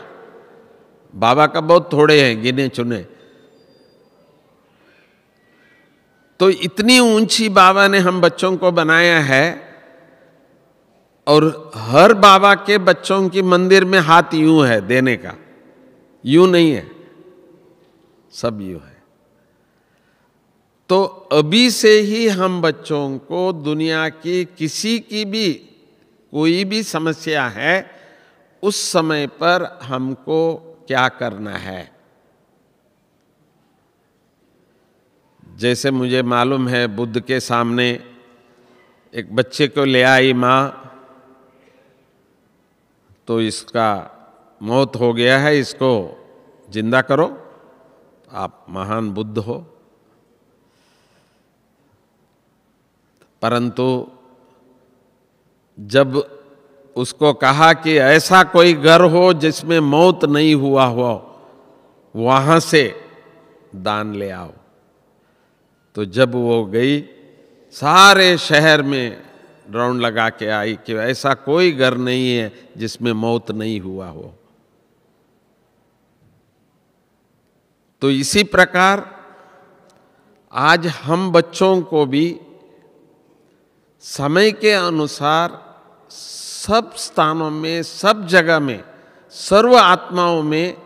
[SPEAKER 1] बाबा का बहुत थोड़े हैं, गिने चुने। तो इतनी ऊंची बाबा ने हम बच्चों को बनाया है, और हर बाबा के बच्चों की मंदिर में हाथ यूं है देने का, यूं नहीं है, सब यूं है। तो अभी से ही हम बच्चों को दुनिया की किसी की भी कोई भी समस्या है, उस समय पर हमको क्या करना है। जैसे मुझे मालूम है, बुद्ध के सामने एक बच्चे को ले आई माँ, तो इसका मौत हो गया है, इसको जिंदा करो, आप महान बुद्ध हो। परंतु जब उसको कहा कि ऐसा कोई घर हो जिसमें मौत नहीं हुआ हो, वहां से दान ले आओ, तो जब वो गई सारे शहर में राउंड लगा के आई कि ऐसा कोई घर नहीं है जिसमें मौत नहीं हुआ हो। तो इसी प्रकार आज हम बच्चों को भी समय के अनुसार सब स्थानों में, सब जगह में, सर्व आत्माओं में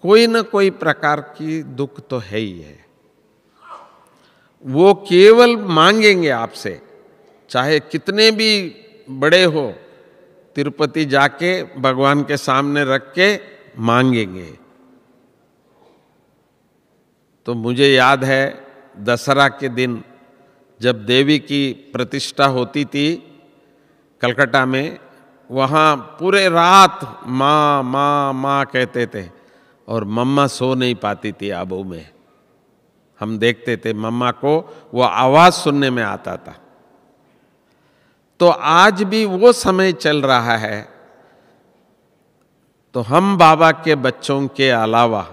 [SPEAKER 1] कोई न कोई प्रकार की दुख तो है ही है। वो केवल मांगेंगे आपसे, चाहे कितने भी बड़े हो, तिरुपति जाके भगवान के सामने रख के मांगेंगे। तो मुझे याद है दशहरा के दिन जब देवी की प्रतिष्ठा होती थी कलकत्ता में, वहाँ पूरे रात माँ माँ माँ कहते थे और मम्मा सो नहीं पाती थी आबू में। हम देखते थे मम्मा को वो आवाज सुनने में आता था। तो आज भी वो समय चल रहा है। तो हम बाबा के बच्चों के अलावा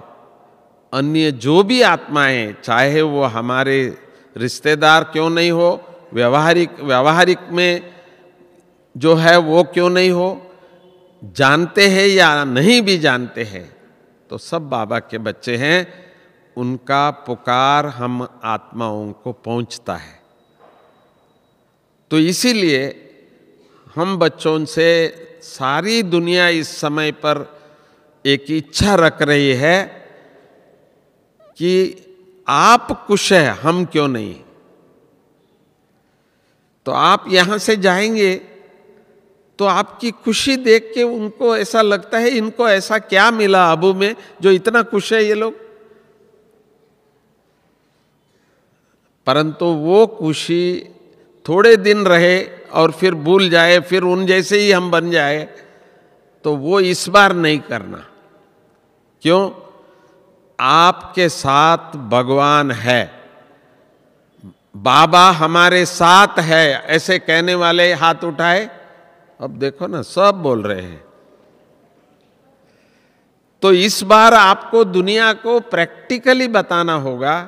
[SPEAKER 1] अन्य जो भी आत्माएं, चाहे वो हमारे रिश्तेदार क्यों नहीं हो, व्यवहारिक में जो है वो क्यों नहीं हो, जानते हैं या नहीं भी जानते हैं, तो सब बाबा के बच्चे हैं। उनका पुकार हम आत्माओं को पहुंचता है। तो इसीलिए हम बच्चों से सारी दुनिया इस समय पर एक इच्छा रख रही है कि आप खुश हैं, हम क्यों नहीं। तो आप यहां से जाएंगे तो आपकी खुशी देख के उनको ऐसा लगता है इनको ऐसा क्या मिला आबू में जो इतना खुश है ये लोग। परंतु वो खुशी थोड़े दिन रहे और फिर भूल जाए, फिर उन जैसे ही हम बन जाए, तो वो इस बार नहीं करना। क्यों? आपके साथ भगवान है, बाबा हमारे साथ है, ऐसे कहने वाले हाथ उठाए। अब देखो ना, सब बोल रहे हैं। तो इस बार आपको दुनिया को प्रैक्टिकली बताना होगा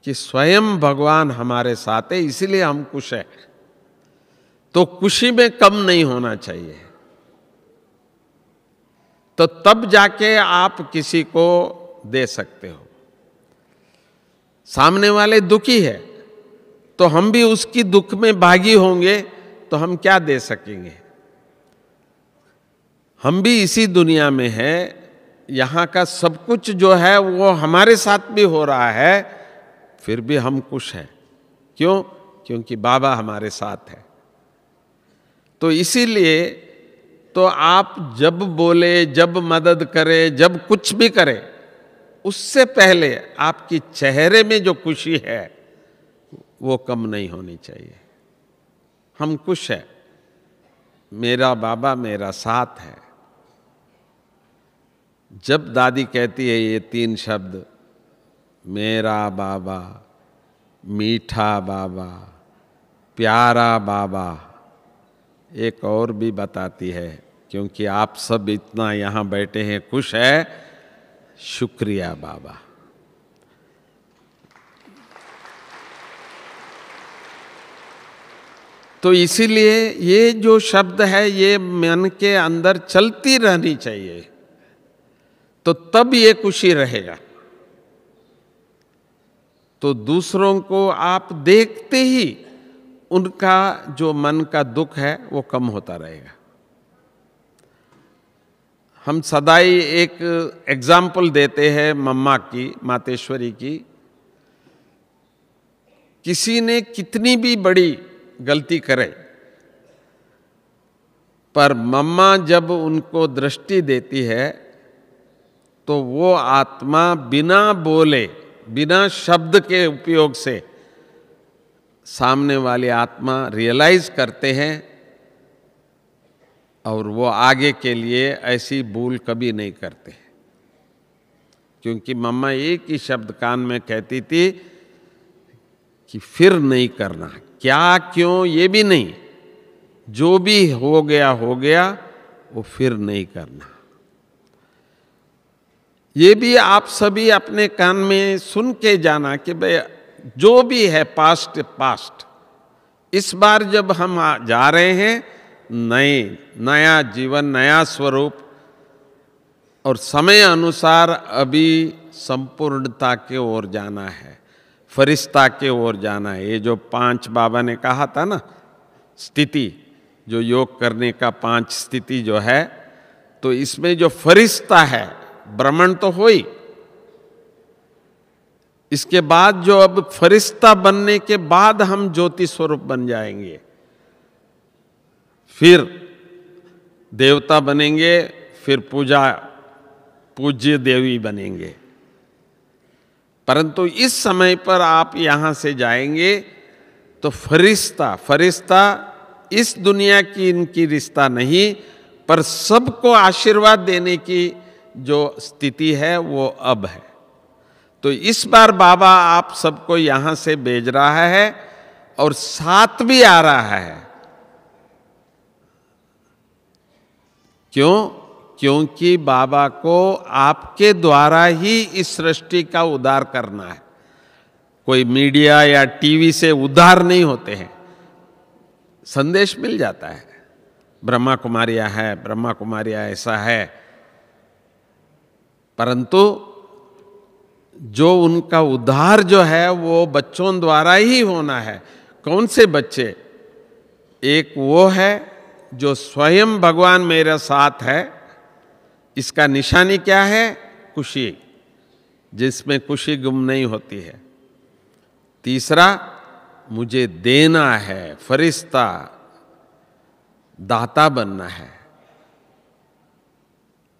[SPEAKER 1] कि स्वयं भगवान हमारे साथ है, इसीलिए हम खुश हैं। तो खुशी में कम नहीं होना चाहिए। तो तब जाके आप किसी को दे सकते हो। सामने वाले दुखी है तो हम भी उसकी दुख में भागी होंगे, तो हम क्या दे सकेंगे। हम भी इसी दुनिया में हैं, यहां का सब कुछ जो है वो हमारे साथ भी हो रहा है, फिर भी हम खुश हैं। क्यों? क्योंकि बाबा हमारे साथ है। तो इसीलिए तो आप जब बोले, जब मदद करे, जब कुछ भी करे, उससे पहले आपकी चेहरे में जो खुशी है वो कम नहीं होनी चाहिए। हम खुश हैं, मेरा बाबा मेरा साथ है। जब दादी कहती है ये 3 शब्द, मेरा बाबा, मीठा बाबा, प्यारा बाबा, एक और भी बताती है, क्योंकि आप सब इतना यहाँ बैठे हैं, खुश है, शुक्रिया बाबा। तो इसीलिए ये जो शब्द है ये मन के अंदर चलती रहनी चाहिए, तो तब ये खुशी रहेगा। तो दूसरों को आप देखते ही उनका जो मन का दुख है वो कम होता रहेगा। हम सदाई एक एग्जाम्पल देते हैं मम्मा की, मातेश्वरी की। किसी ने कितनी भी बड़ी गलती करे, पर मम्मा जब उनको दृष्टि देती है तो वो आत्मा बिना बोले, बिना शब्द के उपयोग से सामने वाली आत्मा रियलाइज करते हैं और वो आगे के लिए ऐसी भूल कभी नहीं करते। क्योंकि मम्मा एक ही शब्द कान में कहती थी कि फिर नहीं करना, क्या क्यों ये भी नहीं, जो भी हो गया वो फिर नहीं करना। ये भी आप सभी अपने कान में सुन के जाना कि भाई जो भी है पास्ट पास्ट, इस बार जब हम जा रहे हैं नया जीवन, नया स्वरूप, और समय अनुसार अभी संपूर्णता के ओर जाना है, फरिश्ता के ओर जाना है। ये जो 5 बाबा ने कहा था ना स्थिति, जो योग करने का 5 स्थिति जो है, तो इसमें जो फरिश्ता है, ब्राह्मण तो हो ही, इसके बाद जो अब फरिश्ता बनने के बाद हम ज्योति स्वरूप बन जाएंगे, फिर देवता बनेंगे, फिर पूज्य देवी बनेंगे। परंतु इस समय पर आप यहां से जाएंगे तो फरिश्ता इस दुनिया की इनकी रिश्ता नहीं, पर सबको आशीर्वाद देने की जो स्थिति है वो अब है। तो इस बार बाबा आप सबको यहां से भेज रहा है और साथ भी आ रहा है। क्यों? क्योंकि बाबा को आपके द्वारा ही इस सृष्टि का उद्धार करना है। कोई मीडिया या टीवी से उद्धार नहीं होते हैं। संदेश मिल जाता है, ब्रह्मा कुमारियां है, ब्रह्मा कुमारियां ऐसा है, परंतु जो उनका उद्धार जो है वो बच्चों द्वारा ही होना है। कौन से बच्चे? एक वो है जो स्वयं भगवान मेरे साथ है, इसका निशानी क्या है? खुशी, जिसमें खुशी गुम नहीं होती है। तीसरा, मुझे देना है, फरिश्ता दाता बनना है।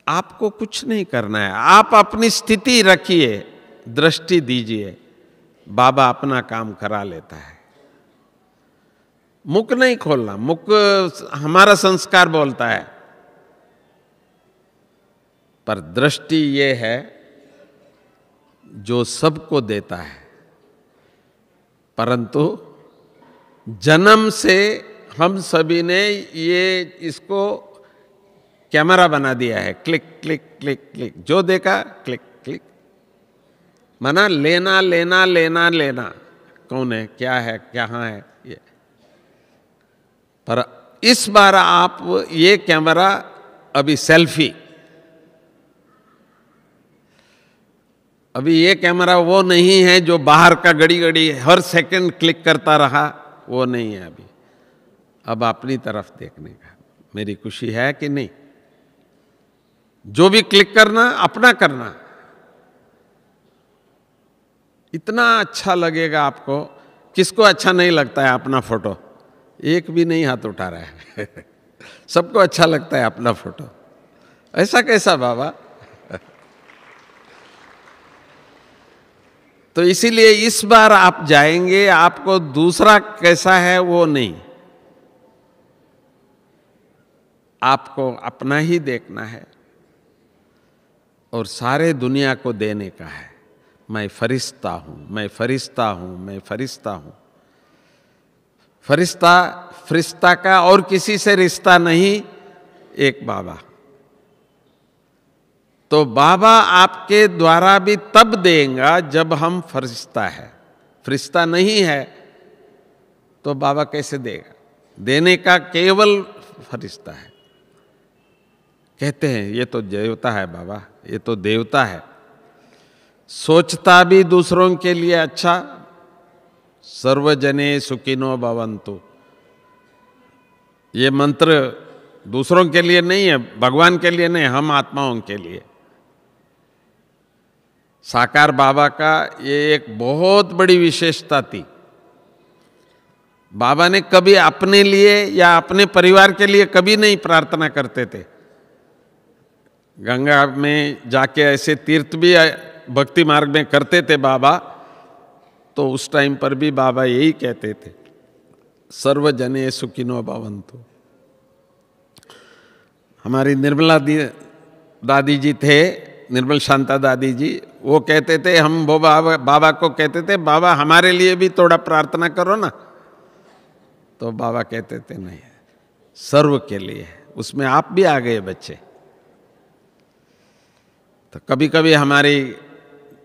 [SPEAKER 1] आपको कुछ नहीं करना है, आप अपनी स्थिति रखिए, दृष्टि दीजिए, बाबा अपना काम करा लेता है। मुख नहीं खोलना, मुख हमारा संस्कार बोलता है, पर दृष्टि ये है जो सबको देता है। परंतु जन्म से हम सभी ने ये इसको कैमरा बना दिया है, क्लिक क्लिक क्लिक क्लिक, जो देखा क्लिक क्लिक, माना लेना लेना लेना लेना, कौन है, क्या है, कहाँ है ये। पर इस बार आप ये कैमरा, अभी सेल्फी, अभी ये कैमरा वो नहीं है जो बाहर का घड़ी घड़ी हर सेकंड क्लिक करता रहा, वो नहीं है अभी। अब अपनी तरफ देखने का, मेरी खुशी है कि नहीं, जो भी क्लिक करना अपना करना, इतना अच्छा लगेगा आपको। किसको अच्छा नहीं लगता है अपना फोटो? एक भी नहीं हाथ उठा रहा है सबको अच्छा लगता है अपना फोटो। ऐसा कैसा बाबा? तो इसीलिए इस बार आप जाएंगे, आपको दूसरा कैसा है वो नहीं, आपको अपना ही देखना है और सारे दुनिया को देने का है। मैं फरिश्ता हूं, मैं फरिश्ता हूं, मैं फरिश्ता हूं। फरिश्ता का और किसी से रिश्ता नहीं, एक बाबा। तो बाबा आपके द्वारा भी तब देगा जब हम फरिश्ता है। फरिश्ता नहीं है तो बाबा कैसे देगा? देने का केवल फरिश्ता है। कहते हैं ये तो देवता है बाबा, ये तो देवता है, सोचता भी दूसरों के लिए अच्छा, सर्वजने सुखिनो भवन्तु। ये मंत्र दूसरों के लिए नहीं है, भगवान के लिए नहीं, हम आत्माओं के लिए। साकार बाबा का ये एक बहुत बड़ी विशेषता थी। बाबा ने कभी अपने लिए या अपने परिवार के लिए कभी नहीं प्रार्थना करते थे। गंगा में जाके ऐसे तीर्थ भी भक्ति मार्ग में करते थे बाबा, तो उस टाइम पर भी बाबा यही कहते थे सर्वजने सुखिनो भवन्तु। हमारी निर्मला दादी जी थे, निर्मल शांता दादी जी, वो कहते थे, हम वो बाबा को कहते थे, बाबा हमारे लिए भी थोड़ा प्रार्थना करो ना। तो बाबा कहते थे नहीं, सर्व के लिए, उसमें आप भी आ गए बच्चे। तो कभी कभी हमारी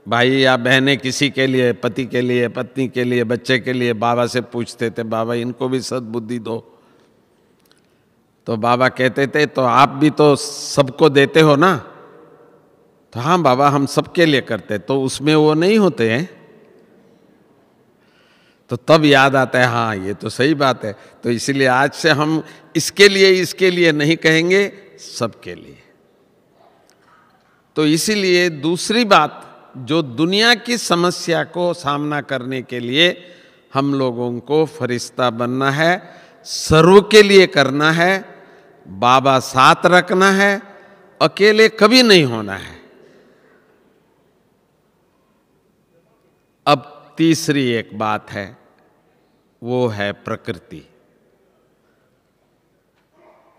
[SPEAKER 1] भाई या बहनें किसी के लिए, पति के लिए, पत्नी के लिए, बच्चे के लिए बाबा से पूछते थे, बाबा इनको भी सद्बुद्धि दो। तो बाबा कहते थे, तो आप भी तो सबको देते हो ना। तो हाँ बाबा, हम सबके लिए करते, तो उसमें वो नहीं होते हैं। तो तब याद आता है, हाँ ये तो सही बात है। तो इसीलिए आज से हम इसके लिए नहीं कहेंगे, सबके लिए। तो इसीलिए दूसरी बात, जो दुनिया की समस्या को सामना करने के लिए हम लोगों को फरिश्ता बनना है, सर्व के लिए करना है, बाबा साथ रखना है, अकेले कभी नहीं होना है। अब तीसरी एक बात है, वो है प्रकृति।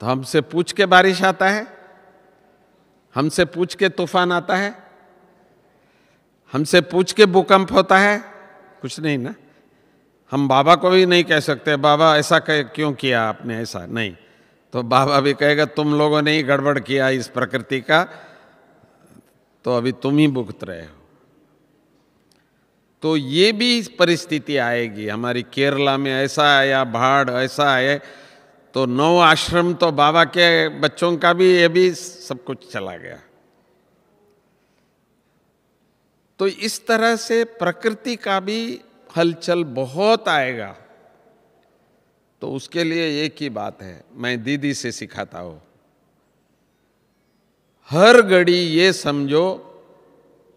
[SPEAKER 1] तो हमसे पूछ के बारिश आता है, हमसे पूछ के तूफान आता है, हमसे पूछ के भूकंप होता है, कुछ नहीं ना। हम बाबा को भी नहीं कह सकते, बाबा ऐसा क्यों किया आपने, ऐसा नहीं। तो बाबा भी कहेगा, तुम लोगों ने ही गड़बड़ किया इस प्रकृति का, तो अभी तुम ही भुगत रहे हो। तो ये भी परिस्थिति आएगी। हमारी केरला में ऐसा आया, बाढ़ ऐसा आए, तो 9 आश्रम तो बाबा के बच्चों का भी, ये भी सब कुछ चला गया। तो इस तरह से प्रकृति का भी हलचल बहुत आएगा। तो उसके लिए एक ही बात है, मैं दीदी से सिखाता हूं, हर घड़ी ये समझो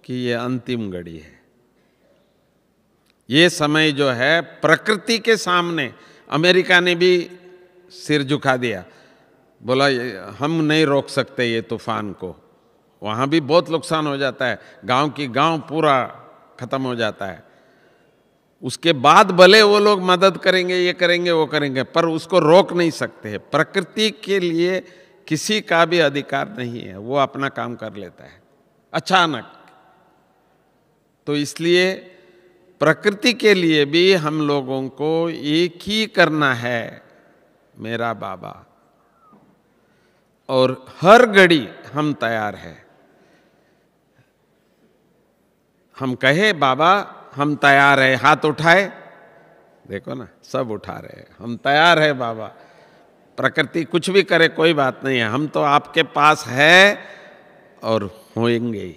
[SPEAKER 1] कि ये अंतिम घड़ी है। ये समय जो है प्रकृति के सामने, अमेरिका ने भी सिर झुका दिया, बोला हम नहीं रोक सकते ये तूफान को। वहाँ भी बहुत नुकसान हो जाता है, गांव की गांव पूरा खत्म हो जाता है। उसके बाद भले वो लोग मदद करेंगे, ये करेंगे, वो करेंगे, पर उसको रोक नहीं सकते। प्रकृति के लिए किसी का भी अधिकार नहीं है, वो अपना काम कर लेता है अचानक। तो इसलिए प्रकृति के लिए भी हम लोगों को एक ही करना है, मेरा बाबा, और हर घड़ी हम तैयार हैं। हम कहे बाबा हम तैयार है, हाथ उठाए, देखो ना सब उठा रहे हैं, हम तैयार है बाबा। प्रकृति कुछ भी करे कोई बात नहीं है, हम तो आपके पास है और होएंगे ही।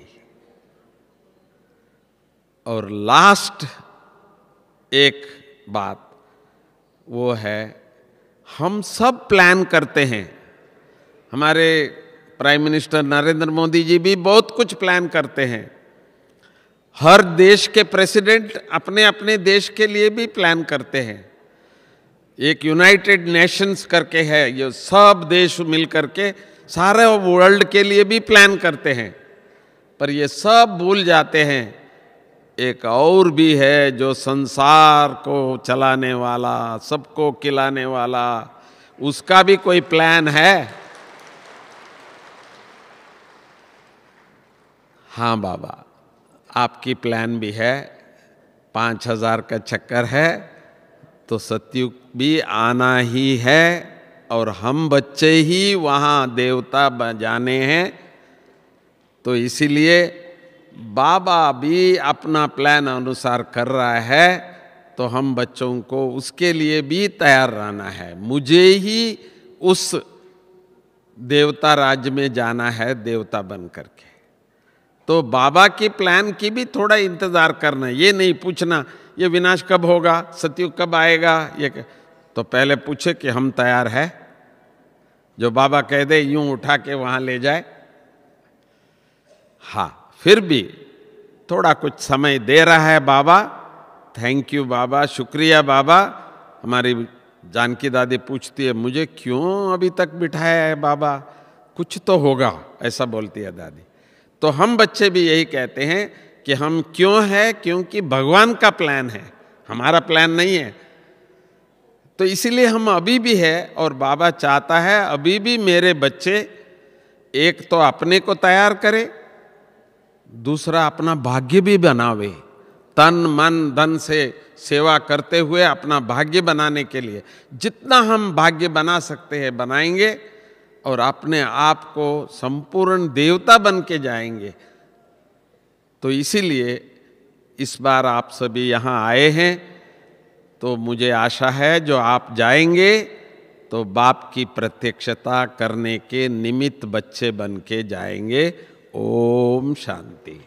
[SPEAKER 1] और लास्ट एक बात वो है, हम सब प्लान करते हैं। हमारे प्राइम मिनिस्टर नरेंद्र मोदी जी भी बहुत कुछ प्लान करते हैं। हर देश के प्रेसिडेंट अपने अपने देश के लिए भी प्लान करते हैं। एक यूनाइटेड नेशंस करके है, ये सब देश मिल करके सारे वर्ल्ड के लिए भी प्लान करते हैं। पर ये सब भूल जाते हैं, एक और भी है जो संसार को चलाने वाला, सबको खिलाने वाला, उसका भी कोई प्लान है। हाँ बाबा, आपकी प्लान भी है, 5000 का चक्कर है, तो सतयुग भी आना ही है, और हम बच्चे ही वहाँ देवता जाने हैं। तो इसीलिए बाबा भी अपना प्लान अनुसार कर रहा है, तो हम बच्चों को उसके लिए भी तैयार रहना है। मुझे ही उस देवता राज्य में जाना है, देवता बन करके। तो बाबा की प्लान की भी थोड़ा इंतजार करना, ये नहीं पूछना ये विनाश कब होगा, सतयुग कब आएगा, ये तो पहले पूछे कि हम तैयार है। जो बाबा कह दे यूं उठा के वहां ले जाए। हाँ, फिर भी थोड़ा कुछ समय दे रहा है बाबा। थैंक यू बाबा, शुक्रिया बाबा। हमारी जानकी दादी पूछती है, मुझे क्यों अभी तक बिठाया है बाबा, कुछ तो होगा, ऐसा बोलती है दादी। तो हम बच्चे भी यही कहते हैं कि हम क्यों है, क्योंकि भगवान का प्लान है, हमारा प्लान नहीं है। तो इसीलिए हम अभी भी है, और बाबा चाहता है अभी भी मेरे बच्चे एक तो अपने को तैयार करे, दूसरा अपना भाग्य भी बनावे, तन मन धन से सेवा करते हुए अपना भाग्य बनाने के लिए जितना हम भाग्य बना सकते हैं बनाएंगे, और अपने आप को संपूर्ण देवता बन के जाएंगे। तो इसीलिए इस बार आप सभी यहाँ आए हैं, तो मुझे आशा है जो आप जाएंगे तो बाप की प्रत्यक्षता करने के निमित्त बच्चे बन के जाएंगे। ओम शांति।